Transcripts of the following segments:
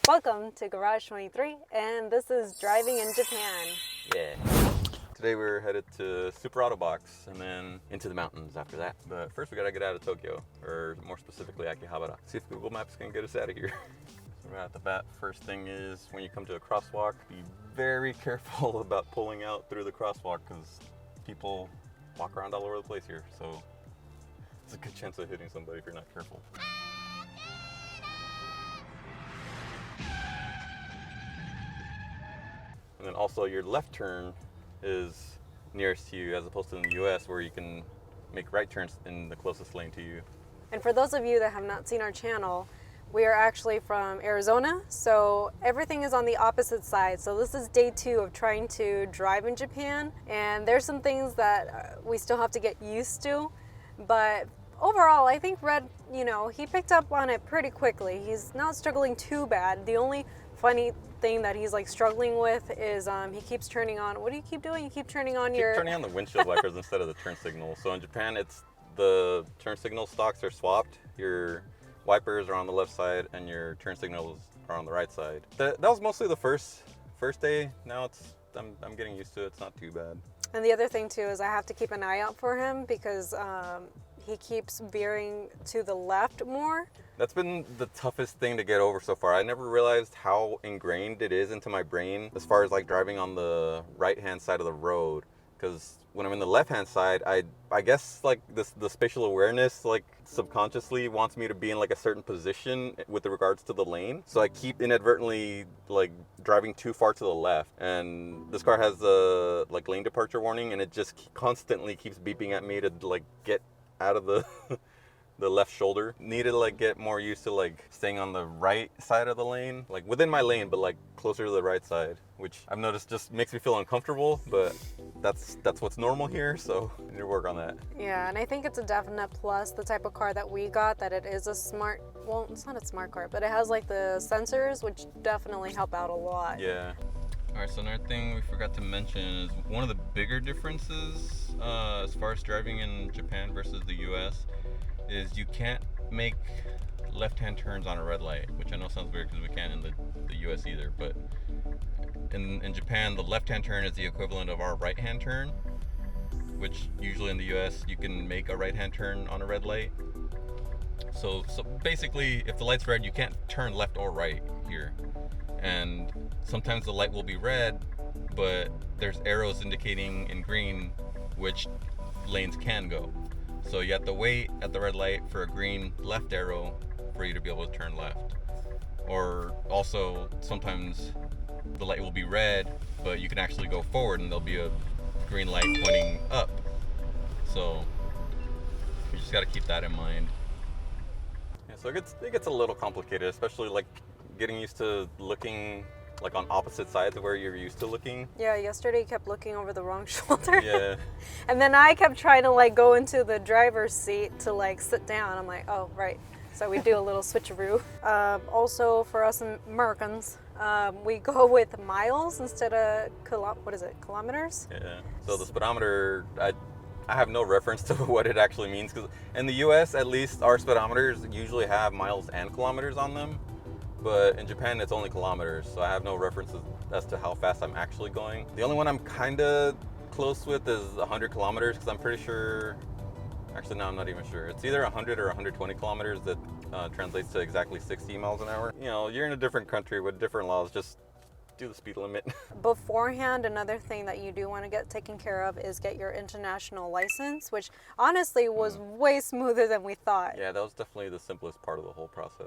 Welcome to Garage 23, and this is Driving in Japan. Yeah. Today we're headed to Super Auto Box and then into the mountains after that. But first we gotta get out of Tokyo, or more specifically Akihabara. See if Google Maps can get us out of here. So right at the bat, first thing is when you come to a crosswalk, be very careful about pulling out through the crosswalk because people walk around all over the place here. So it's a good chance of hitting somebody if you're not careful. And then also your left turn is nearest to you as opposed to in the US where you can make right turns in the closest lane to you. And for those of you that have not seen our channel, we are actually from Arizona, so everything is on the opposite side. So this is day 2 of trying to drive in Japan, and there's some things that we still have to get used to, but overall I think Red, he picked up on it pretty quickly. He's not struggling too bad. The only funny thing that he's like struggling with is he keeps turning on, what do you keep doing? You keep turning on turning on the windshield wipers instead of the turn signal. So in Japan, it's the turn signal stocks are swapped. Your wipers are on the left side and your turn signals are on the right side. That was mostly the first day. Now I'm getting used to it. It's not too bad. And the other thing too is I have to keep an eye out for him because he keeps veering to the left more. That's been the toughest thing to get over so far. I never realized how ingrained it is into my brain as far as like driving on the right-hand side of the road. Because when I'm in the left-hand side, I guess like the spatial awareness like subconsciously wants me to be in like a certain position with regards to the lane. So I keep inadvertently like driving too far to the left. And this car has a like lane departure warning, and it just constantly keeps beeping at me to like get out of the the left shoulder. Need to like get more used to like staying on the right side of the lane, like within my lane, but like closer to the right side, which I've noticed just makes me feel uncomfortable, but that's what's normal here, so I need to work on that. Yeah, and I think it's a definite plus, the type of car that we got, that it is a smart, well, it's not a smart car, but it has like the sensors, which definitely help out a lot. Yeah. Alright, so another thing we forgot to mention is one of the bigger differences as far as driving in Japan versus the US is you can't make left-hand turns on a red light, which I know sounds weird because we can't in the US either, but in Japan, the left-hand turn is the equivalent of our right-hand turn, which usually in the US, you can make a right-hand turn on a red light. So basically, if the light's red, you can't turn left or right here. And sometimes the light will be red, but there's arrows indicating in green which lanes can go. So you have to wait at the red light for a green left arrow for you to be able to turn left. Or also sometimes the light will be red, but you can actually go forward and there'll be a green light pointing up. So you just got to keep that in mind. Yeah, so it gets a little complicated, especially like getting used to looking like on opposite sides of where you're used to looking. Yeah, yesterday you kept looking over the wrong shoulder. Yeah. And then I kept trying to like go into the driver's seat to like sit down. I'm like, oh, right. So we do a little switcheroo. Also for us Americans, we go with miles instead of kilometers? Yeah. So the speedometer, I have no reference to what it actually means, because in the US at least our speedometers usually have miles and kilometers on them. But in Japan, it's only kilometers, so I have no references as to how fast I'm actually going. The only one I'm kind of close with is 100 kilometers, because I'm pretty sure, actually no, I'm not even sure. It's either 100 or 120 kilometers that translates to exactly 60 miles an hour. You're in a different country with different laws, just do the speed limit. Beforehand, another thing that you do want to get taken care of is get your international license, which honestly was way smoother than we thought. Yeah, that was definitely the simplest part of the whole process.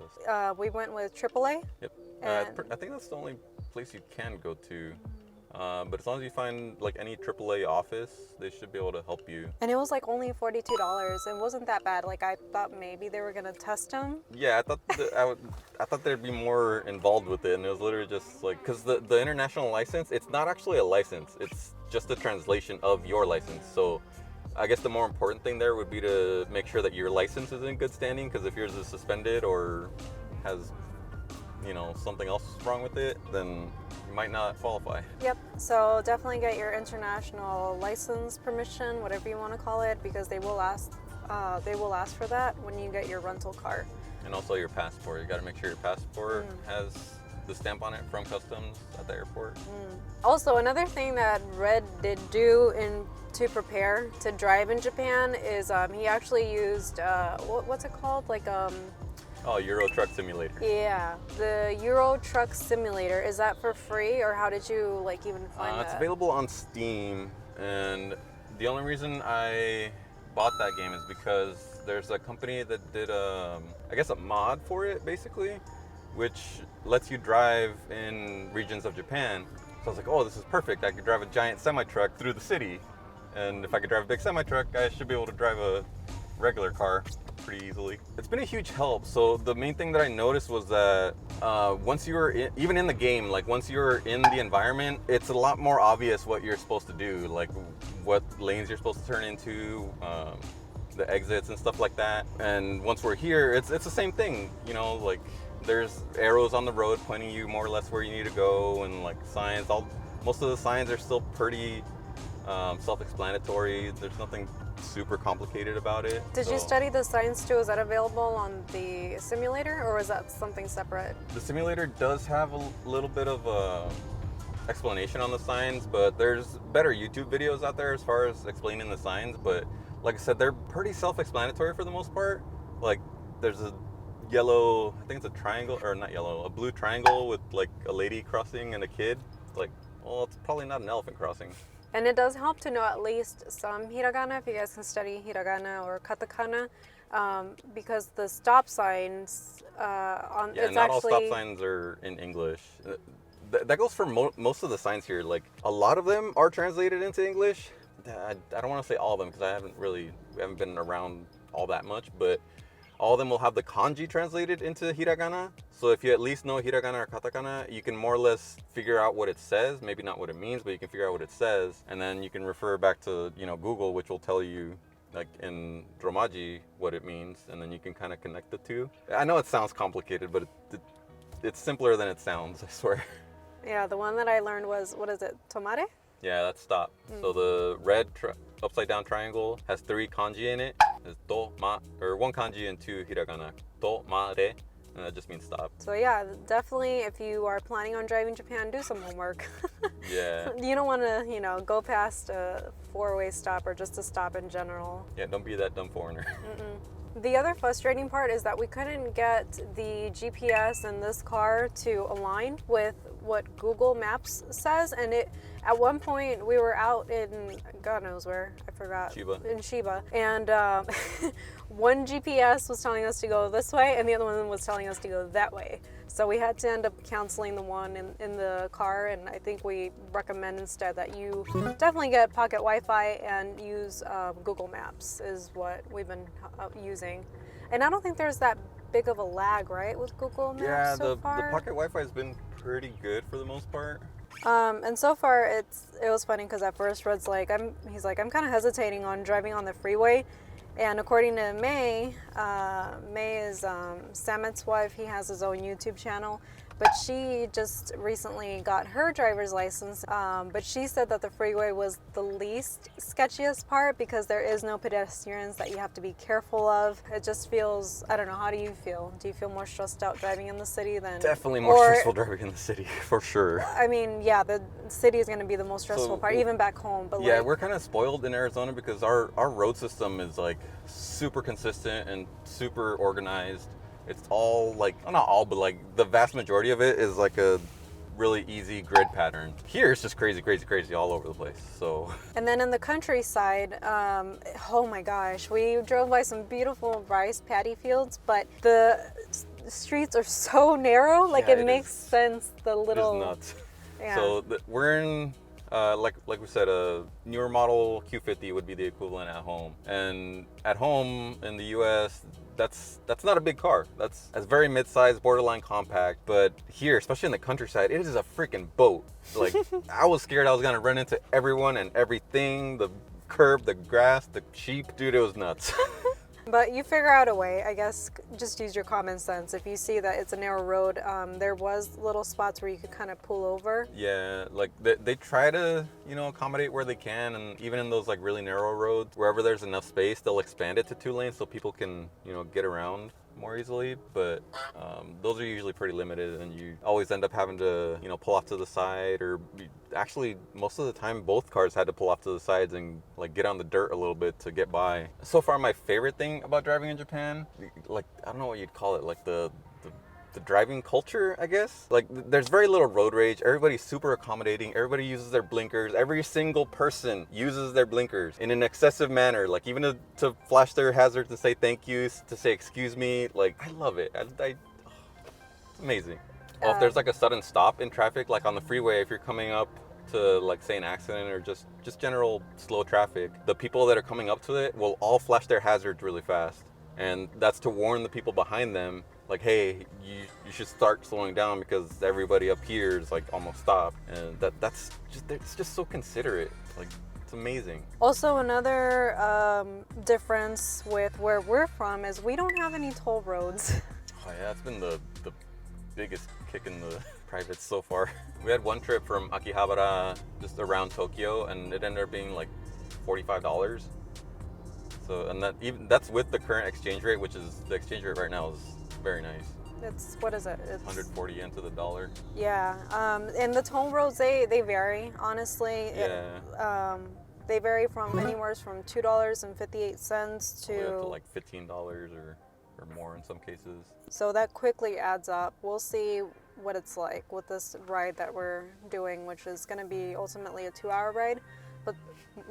We went with AAA. Yep. I think that's the only place you can go to. But as long as you find like any AAA office, they should be able to help you. And it was like only $42. It wasn't that bad. Like I thought maybe they were gonna test them. Yeah, I thought there'd be more involved with it, and it was literally just like, because the international license, it's not actually a license. It's just a translation of your license. So I guess the more important thing there would be to make sure that your license is in good standing, because if yours is suspended or has something else wrong with it, then you might not qualify. Yep, so definitely get your international license permission, whatever you want to call it, because they will ask for that when you get your rental car. And also your passport. You got to make sure your passport has the stamp on it from customs at the airport. Also, another thing that Red did do to prepare to drive in Japan is he actually used what's it called, like Oh, Euro Truck Simulator. yeah, the Euro Truck Simulator. Is that for free, or how did you like even find that? It's available on Steam, and the only reason I bought that game is because there's a company that did I guess a mod for it basically, which lets you drive in regions of Japan. So I was like, oh, this is perfect. I could drive a giant semi-truck through the city, and if I could drive a big semi-truck, I should be able to drive a regular car pretty easily. It's been a huge help. So the main thing that I noticed was that once you're even in the game, like once you're in the environment, it's a lot more obvious what you're supposed to do, like what lanes you're supposed to turn into, the exits and stuff like that. And once we're here, it's the same thing, you know, like there's arrows on the road pointing you more or less where you need to go, and like signs. Most of the signs are still pretty self-explanatory. There's nothing super complicated about it. Did you study the signs too? Is that available on the simulator, or is that something separate? The simulator does have a little bit of explanation on the signs, but there's better YouTube videos out there as far as explaining the signs. But like I said, they're pretty self-explanatory for the most part. Like there's a yellow, I think it's a triangle, or not yellow, a blue triangle with like a lady crossing and a kid. Like, well, it's probably not an elephant crossing. And it does help to know at least some hiragana, if you guys can study hiragana or katakana, because the stop signs it's not actually... all stop signs are in English. That goes for most of the signs here. Like a lot of them are translated into English. I don't want to say all of them because we haven't been around all that much, but all of them will have the kanji translated into hiragana. So if you at least know hiragana or katakana, you can more or less figure out what it says. Maybe not what it means, but you can figure out what it says. And then you can refer back to, Google, which will tell you, like in Romaji, what it means. And then you can kind of connect the two. I know it sounds complicated, but it's simpler than it sounds, I swear. Yeah, the one that I learned was, what is it, tomare? Yeah, that's stop. So the red upside down triangle has 3 kanji in it. There's to, ma, or 1 kanji and 2 hiragana. To, ma, re, and that just means stop. So yeah, definitely if you are planning on driving Japan, do some homework. Yeah. You don't want to, go past a 4-way stop or just a stop in general. Yeah, don't be that dumb foreigner. The other frustrating part is that we couldn't get the GPS in this car to align with what Google Maps says, and at one point we were out in God knows where, I forgot. In Shiba, and one GPS was telling us to go this way and the other one was telling us to go that way. So we had to end up canceling the one in the car, and I think we recommend instead that you definitely get pocket Wi-Fi and use Google Maps is what we've been using. And I don't think there's that big of a lag, right, with Google Maps so far? The pocket Wi-Fi has been pretty good for the most part. And so far it was funny because at first Red's like, he's like, I'm kind of hesitating on driving on the freeway. And according to May is Samet's wife. He has his own YouTube channel, but she just recently got her driver's license. But she said that the freeway was the least sketchiest part because there is no pedestrians that you have to be careful of. It just feels, I don't know, how do you feel? Do you feel more stressed out driving in the city than... Definitely more stressful driving in the city, for sure. I mean, yeah, the city is going to be the most stressful part, even back home. But yeah, we're kind of spoiled in Arizona because our road system is like super consistent and super organized. It's all like, not all, but like the vast majority of it is like a really easy grid pattern. Here it's just crazy all over the place. So. And then in the countryside, oh my gosh, we drove by some beautiful rice paddy fields, but the streets are so narrow. Like it makes sense. The little. It is nuts. Yeah. So we're in. Like we said, a newer model Q50 would be the equivalent at home. And at home in the US, that's not a big car. That's very mid-sized, borderline compact. But here, especially in the countryside, it is a freaking boat. Like, I was scared I was gonna run into everyone and everything, the curb, the grass, the sheep. Dude, it was nuts. But you figure out a way, I guess. Just use your common sense. If you see that it's a narrow road, there was little spots where you could kind of pull over. Yeah, like they try to, accommodate where they can, and even in those like really narrow roads, wherever there's enough space, they'll expand it to 2 lanes so people can, get around more easily, but those are usually pretty limited, and you always end up having to, you know, pull off to the side, or actually most of the time both cars had to pull off to the sides and like get on the dirt a little bit to get by. So far, my favorite thing about driving in Japan, like, I don't know what you'd call it, like the driving culture, I guess. Like, there's very little road rage. Everybody's super accommodating. Everybody uses their blinkers. Every single person uses their blinkers in an excessive manner, like even to flash their hazard, to say thank you, to say excuse me. Like, I love it. It's amazing. Well, if there's like a sudden stop in traffic, like on the freeway, if you're coming up to, like, say, an accident or just general slow traffic, the people that are coming up to it will all flash their hazards really fast. And that's to warn the people behind them, like, hey, you should start slowing down because everybody up here is like almost stopped. And that's just, it's just so considerate. Like, it's amazing. Also, another difference with where we're from is we don't have any toll roads. Oh yeah, it's been the biggest kick in the privates so far. We had one trip from Akihabara just around Tokyo, and it ended up being like $45. So, and that's with the current exchange rate, which is, the exchange rate right now is very nice. It's, what is it? It's 140 yen to the dollar. Yeah, and the toll roads, they vary, honestly. Yeah. They vary from anywhere from $2.58 Way up to to like $15 or more in some cases. So that quickly adds up. We'll see what it's like with this ride that we're doing, which is going to be ultimately a 2-hour ride. But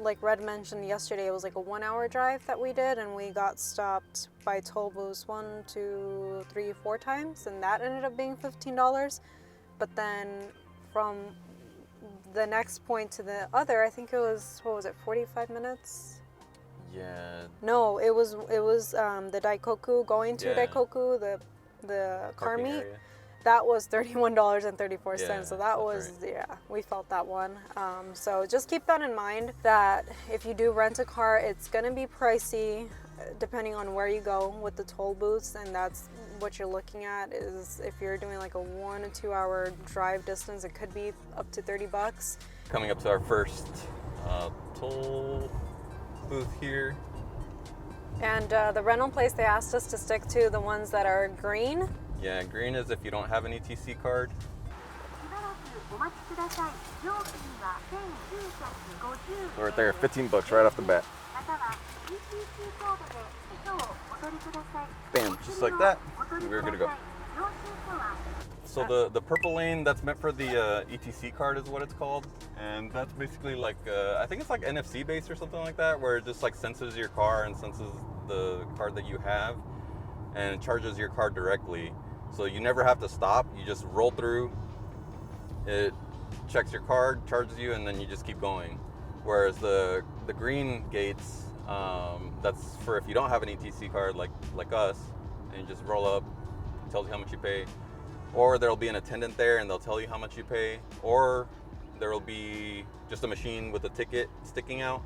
like Red mentioned yesterday, it was like a 1-hour drive that we did, and we got stopped by toll booths 1, 2, 3, 4 times, and that ended up being $15. But then from the next point to the other, I think it was, what was it, 45 minutes? Yeah. No, it was the Daikoku, going to Daikoku, the car Parking meet. area. That was $31.34. Yeah, so that that's was, right. yeah, we felt that one. So just keep that in mind, that if you do rent a car, it's going to be pricey depending on where you go with the toll booths, and that's what you're looking at. Is if you're doing like a 1 or 2 hour drive distance, it could be up to $30. Coming up to our first toll booth here. And the rental place, they asked us to stick to the ones that are green. Yeah, green is if you don't have an ETC card. So right there, $15 right off the bat. Bam, just like that, we're good to go. So the purple lane, that's meant for the ETC card is what it's called. And that's basically like, I think it's like NFC based or something like that, where it just like senses your car and senses the card that you have and charges your card directly. So you never have to stop, you just roll through, it checks your card, charges you, and then you just keep going. Whereas the green gates, that's for if you don't have an ETC card like us, and you just roll up, it tells you how much you pay. Or there'll be an attendant there and they'll tell you how much you pay. Or there'll be just a machine with a ticket sticking out.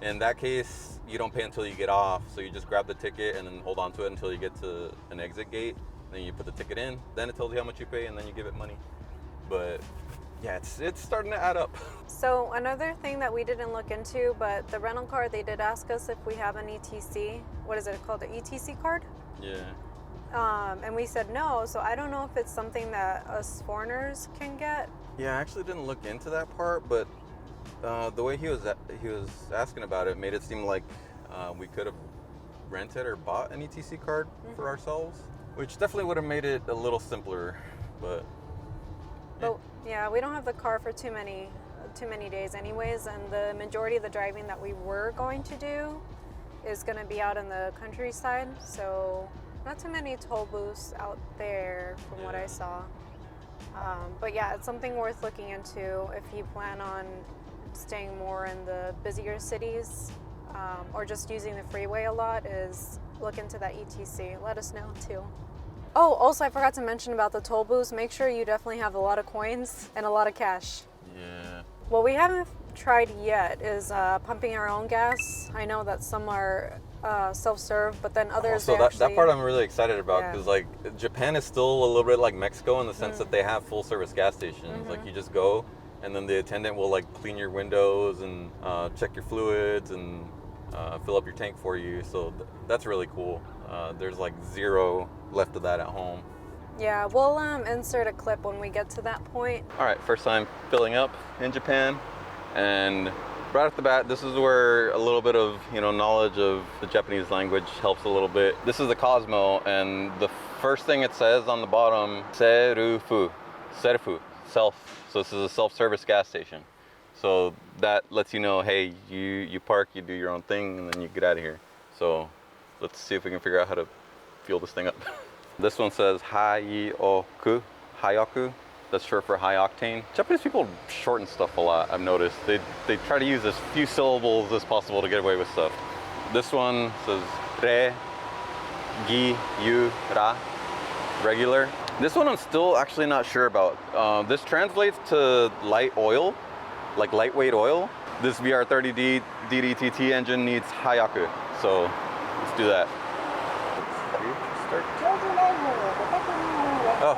In that case, you don't pay until you get off. So you just grab the ticket and then hold on to it until you get to an exit gate. Then you put the ticket in, then it tells you how much you pay, and then you give it money. But yeah, it's starting to add up. So another thing that we didn't look into, but the rental car, they did ask us if we have an ETC. What is it called? The ETC card? Yeah. And we said no, so I don't know if it's something that us foreigners can get. Yeah, I actually didn't look into that part, but the way he was asking about it made it seem like we could have rented or bought an ETC card for ourselves, which definitely would have made it a little simpler. But yeah, we don't have the car for too many days anyways, and the majority of the driving that we were going to do is going to be out in the countryside, so not too many toll booths out there from what I saw. But yeah, it's something worth looking into if you plan on staying more in the busier cities, or just using the freeway a lot, is look into that ETC. Let us know too. Oh, also I forgot to mention about the toll booths. Make sure you definitely have a lot of coins and a lot of cash. yeah. What we haven't tried yet is pumping our own gas. I know that some are self-serve, but then others So that part I'm really excited about, Yeah. because like Japan is still a little bit like Mexico in the sense that they have full service gas stations. Like you just go and then the attendant will like clean your windows and check your fluids and fill up your tank for you. So that's really cool. There's like zero left of that at home. Yeah, we'll insert a clip when we get to that point. All right, first time filling up in Japan, and right off the bat, this is where a little bit of knowledge of the Japanese language helps a little bit. This is the Cosmo, and the first thing it says on the bottom, serufu, self. So this is a self-service gas station. So that lets you know, hey, you park, you do your own thing, and then you get out of here. So let's see if we can figure out how to fuel this thing up. This one says hayoku. That's short for high octane. Japanese people shorten stuff a lot, I've noticed. They try to use as few syllables as possible to get away with stuff. This one says re, gi, yu, ra, regular. This one I'm still actually not sure about. This translates to light oil, like lightweight oil. This VR30D DDTT engine needs hayaku, so let's do that. Oh,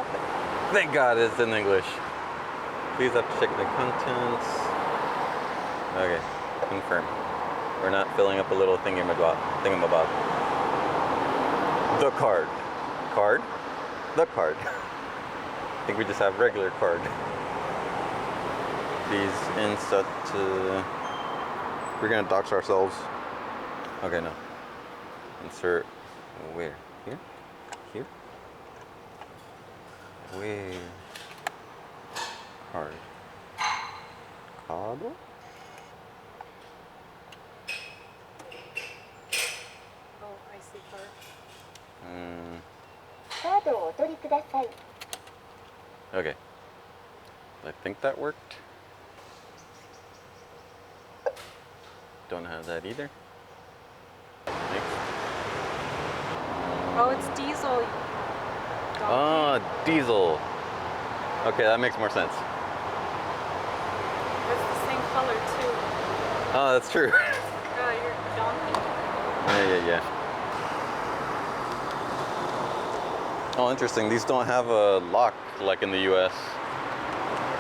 thank God it's in English. Please have to check the contents. Okay, confirm. We're not filling up a little thingamabob. The card. The card. I think we just have regular card. Please insert. We're gonna dox ourselves. Okay, no. Insert. Where? Here? Here? Where? Card. Card? Oh, I see card. Okay. I think that worked. Don't have that either. Next. Oh, it's diesel. Ah, diesel. Okay, that makes more sense. It's the same color too. Oh, that's true. You're donkey. Yeah. Oh, interesting. These don't have a lock like in the US.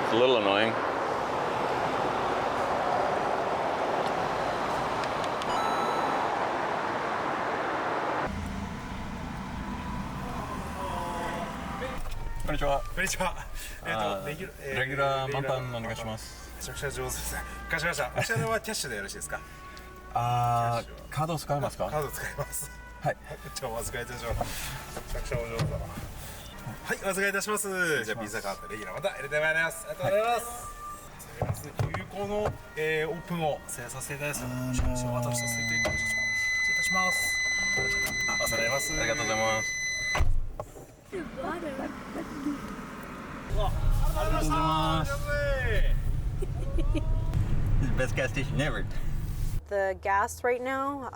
It's a little annoying. Konnichiwa. こんにちは。レギュラー満タンお願いします。めちゃくちゃ上手ですね。かしました。お支払いはキャッシュでよろしいですか？カード使えますか？カード使います。はい。じゃあお預かりいたします。めちゃくちゃお上手だな。はい、お預かりいたします。じゃあピザカードレギュラーまた入れてまいります。ありがとうございます。有効の、オープンを制させていただきます。少々お渡しさせていただきます。失礼いたします。ありがとうございます。ありがとうございます。ありがとうございます。 Best gas station ever. The gas right now,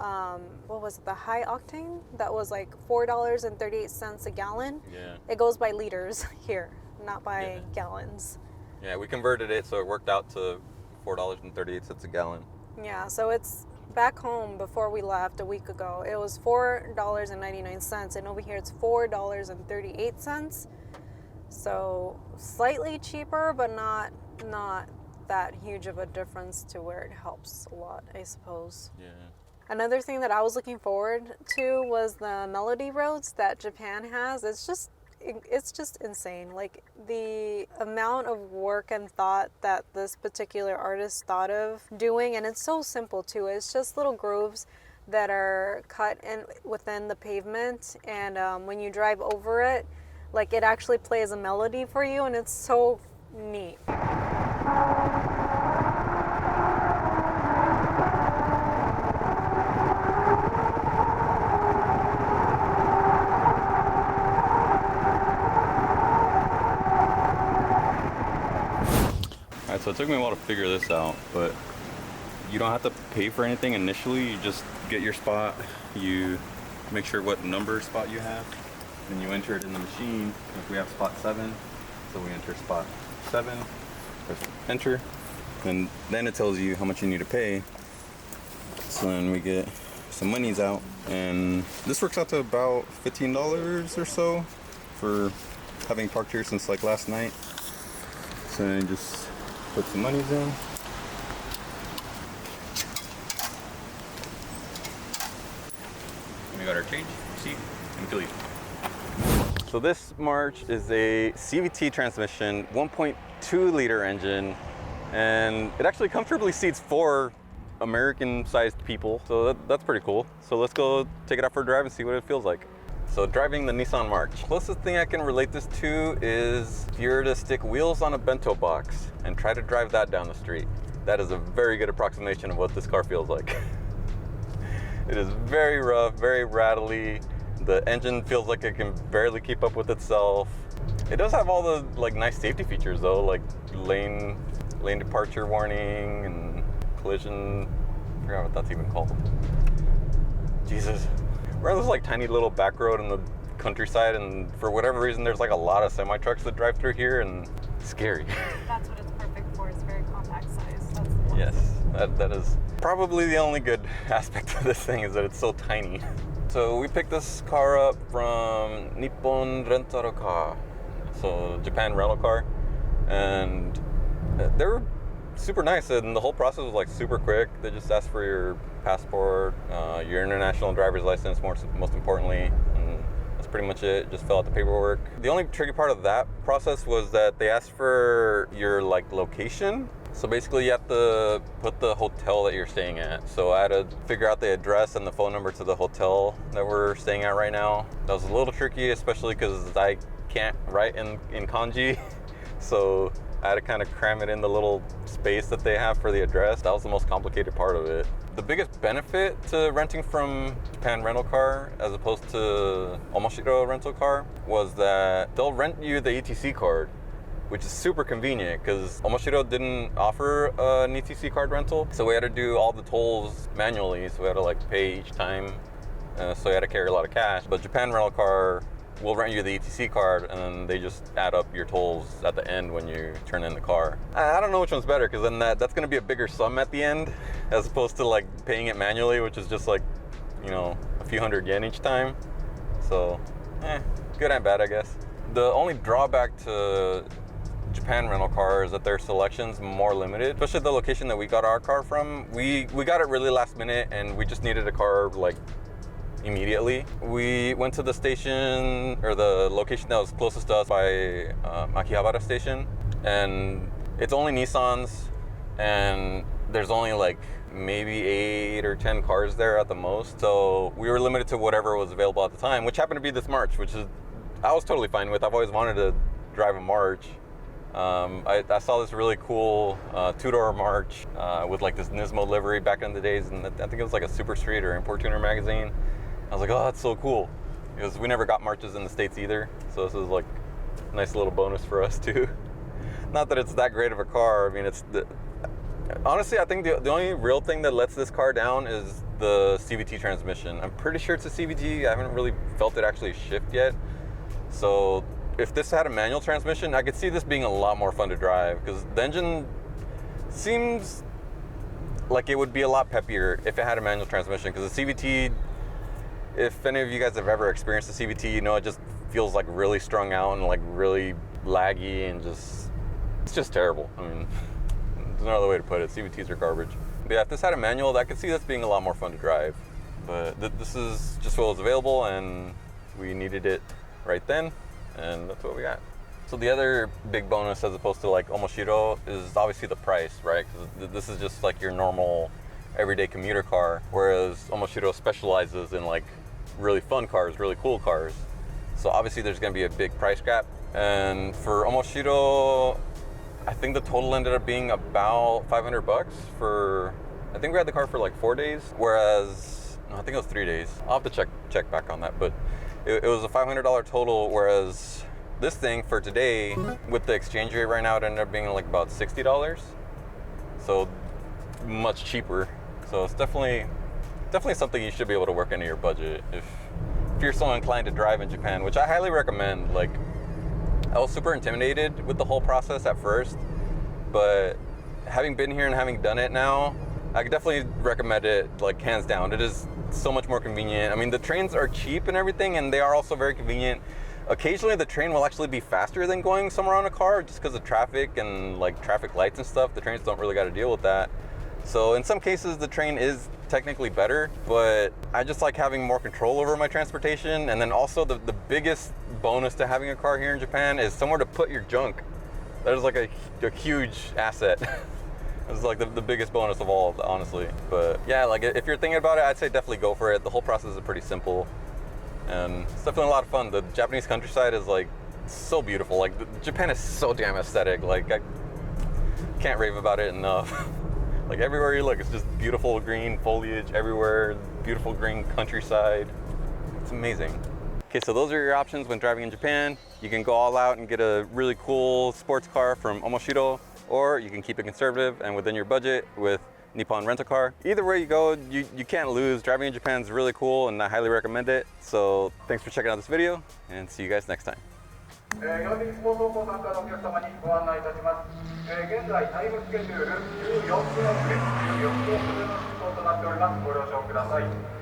what was it, the high octane? That was like $4.38 a gallon. Yeah. It goes by liters here, not by Yeah. gallons. Yeah, we converted it so it worked out to $4.38 a gallon. Yeah, so it's back home before we left a week ago. It was $4.99, and over here it's $4.38. So slightly cheaper, but not that huge of a difference to where it helps a lot, I suppose. Yeah. Another thing that I was looking forward to was the melody roads that Japan has. It's just insane. Like the amount of work and thought that this particular artist thought of doing, and it's so simple too. It's just little grooves that are cut in within the pavement, and when you drive over it, like it actually plays a melody for you, and it's so neat. Alright, so it took me a while to figure this out, but you don't have to pay for anything initially. You just get your spot, you make sure what number spot you have, and you enter it in the machine. Like we have spot 7, so we enter spot 7, press enter, and then it tells you how much you need to pay. So then we get some monies out, and this works out to about $15 or so for having parked here since like last night. So then you just put some monies in. got our change, seat, and to leave. So this March is a CVT transmission, 1.2 liter engine, and it actually comfortably seats 4 American-sized people, so that's pretty cool. So let's go take it out for a drive and see what it feels like. So driving the Nissan March. Closest thing I can relate this to is if you were to stick wheels on a bento box and try to drive that down the street. That is a very good approximation of what this car feels like. It is very rough, very rattly. The engine feels like it can barely keep up with itself. It does have all the like nice safety features though, like lane departure warning and collision. I forgot what that's even called. Jesus. We're on this like tiny little back road in the countryside, and for whatever reason there's like a lot of semi trucks that drive through here, and it's scary. That's what it's perfect for. It's very compact size. That's the one. Yes, that is probably the only good aspect of this thing, is that it's so tiny. So we picked this car up from Nissan Rent A Car, so Japan rental car, and they were super nice, and the whole process was like super quick. They just asked for your passport, your international driver's license, most importantly, and that's pretty much it. Just fill out the paperwork. The only tricky part of that process was that they asked for your like location. So basically you have to put the hotel that you're staying at. So I had to figure out the address and the phone number to the hotel that we're staying at right now. That was a little tricky, especially because I can't write in kanji. So I had to kind of cram it in the little space that they have for the address. That was the most complicated part of it. The biggest benefit to renting from Japan Rental Car as opposed to Omoshiro Rent-a-Car was that they'll rent you the ETC card, which is super convenient because Omoshiro didn't offer an ETC card rental. So we had to do all the tolls manually. So we had to like pay each time. So we had to carry a lot of cash. But Japan Rental Car will rent you the ETC card, and then they just add up your tolls at the end when you turn in the car. I don't know which one's better, because then that's going to be a bigger sum at the end, as opposed to like paying it manually, which is just like, you know, a few hundred yen each time. So, good and bad, I guess. The only drawback to Japan rental car is that their selection's more limited, especially the location that we got our car from. We got it really last minute, and we just needed a car like immediately. We went to the station, or the location that was closest to us by Akihabara station, and it's only Nissans, and there's only like maybe 8 or 10 cars there at the most. So we were limited to whatever was available at the time, which happened to be this March, which is I was totally fine with. I've always wanted to drive a March. I saw this really cool 2-door March with like this Nismo livery back in the days, and I think it was like a Super Street or Import Tuner magazine. I was like, oh, that's so cool, because we never got Marches in the States either, so this is like a nice little bonus for us too. Not that it's that great of a car. I mean, honestly, I think the only real thing that lets this car down is the CVT transmission. I'm pretty sure it's a CVT. I haven't really felt it actually shift yet. So if this had a manual transmission, I could see this being a lot more fun to drive, because the engine seems like it would be a lot peppier if it had a manual transmission, because the CVT, if any of you guys have ever experienced the CVT, you know it just feels like really strung out and like really laggy, and it's just terrible. I mean, there's no other way to put it. CVTs are garbage. But yeah, if this had a manual, I could see this being a lot more fun to drive. But this is just what was available, and we needed it right then, and that's what we got. So the other big bonus, as opposed to like Omoshiro, is obviously the price, right? Because this is just like your normal everyday commuter car, whereas Omoshiro specializes in like really fun cars, really cool cars. So obviously there's going to be a big price gap. And for Omoshiro, I think the total ended up being about $500 for, I think we had the car for like 4 days, whereas, no, I think it was 3 days. I'll have to check back on that, but it was a $500 total, whereas this thing for today, with the exchange rate right now, it ended up being like about $60. So much cheaper. So it's definitely something you should be able to work into your budget if you're so inclined to drive in Japan, which I highly recommend. Like, I was super intimidated with the whole process at first, but having been here and having done it now, I could definitely recommend it, like, hands down. It is so much more convenient. I mean, the trains are cheap and everything, and they are also very convenient. Occasionally the train will actually be faster than going somewhere on a car, just because of traffic and like traffic lights and stuff. The trains don't really got to deal with that. So in some cases, the train is technically better, but I just like having more control over my transportation. And then also the biggest bonus to having a car here in Japan is somewhere to put your junk. That is like a huge asset. It's like the biggest bonus of all, honestly. But yeah, like if you're thinking about it, I'd say definitely go for it. The whole process is pretty simple, and it's definitely a lot of fun. The Japanese countryside is like so beautiful. Like Japan is so damn aesthetic. Like I can't rave about it enough. Like everywhere you look, it's just beautiful green foliage everywhere, beautiful green countryside. It's amazing. Okay, so those are your options when driving in Japan. You can go all out and get a really cool sports car from Omoshiro, or you can keep it conservative and within your budget with Nissan Rent A Car. Either way you go, you can't lose. Driving in Japan is really cool and I highly recommend it. So thanks for checking out this video and see you guys next time. 基本的放送ご参加のお客様にご案内いたします。現在タイムスケジュール14分遅れの進行となっております。ご了承ください。